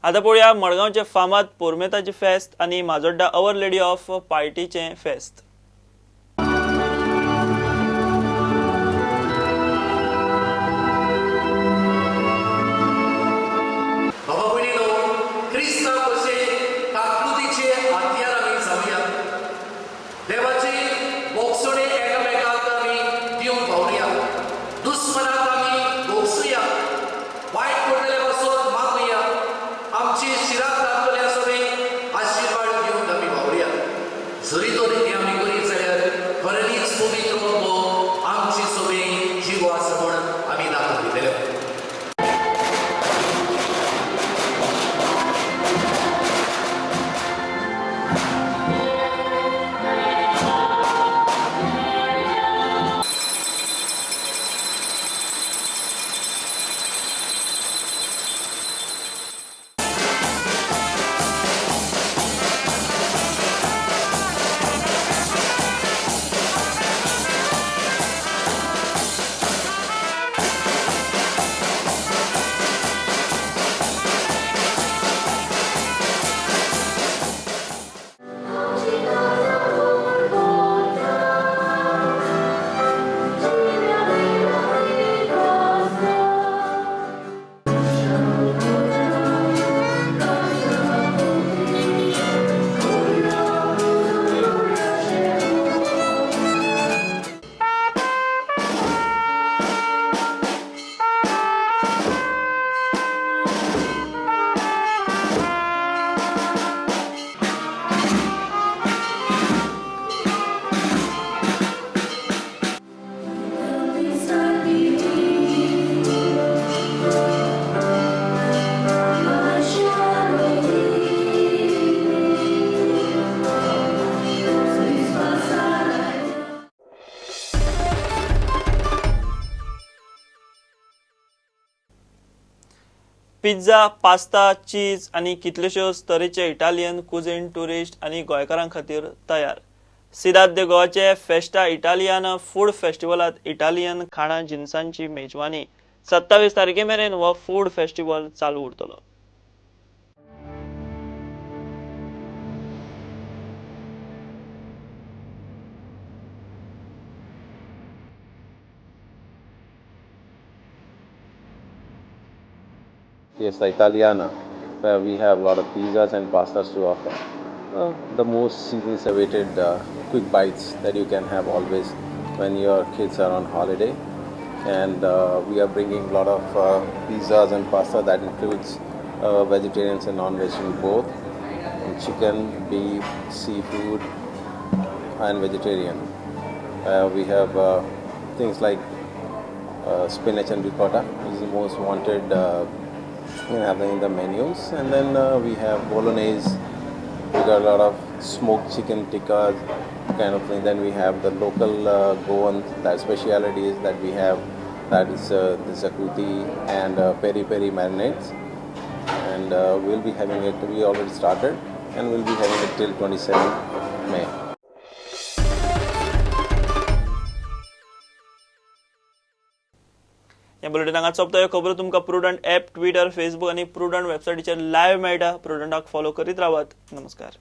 आता पळोवया मडगांवचे फामाद पोरमेताचे फेस्त आनी माजोड्डा अवर लेडी ऑफ पार्टीचे फेस्त। पिझ्झा, पास्ता, चीज आनी कितल्योश्योच तरेचे इटालियन कुझिन टुरिस्ट आनी गोंयकारां खातीर तयार। सिदाद दे गोवाचे फेस्टा इटालियाना फूड फेस्टिवलात इटालियन खाणा जिन्सांची मेजवानी 27 तारखे मेरेन हो फूड फेस्टिवल चालू उरतलो। Yes, the Italiana, where we have a lot of pizzas and pastas to offer. The most awaited quick bites that you can have always when your kids are on holiday. And we are bringing a lot of pizzas and pasta that includes vegetarians and non-vegetarian both, chicken, beef, seafood, and vegetarian. We have things like spinach and ricotta, which is the most wanted in the menus, and then we have bolognese. We got a lot of smoked chicken tikka kind of thing. Then we have the local Goan that specialities that we have, that is the zakuti and peri peri marinades, and we'll be having it. We already started, and we'll be having it till 27 May. या बुलेटिनांत सोंपता ह्यो खबरो तुमकां prudent app, Twitter, Facebook आनी prudent वेबसायटीचेर live मेळटा। प्रुडंटाक follow करीत रावात। नमस्कार।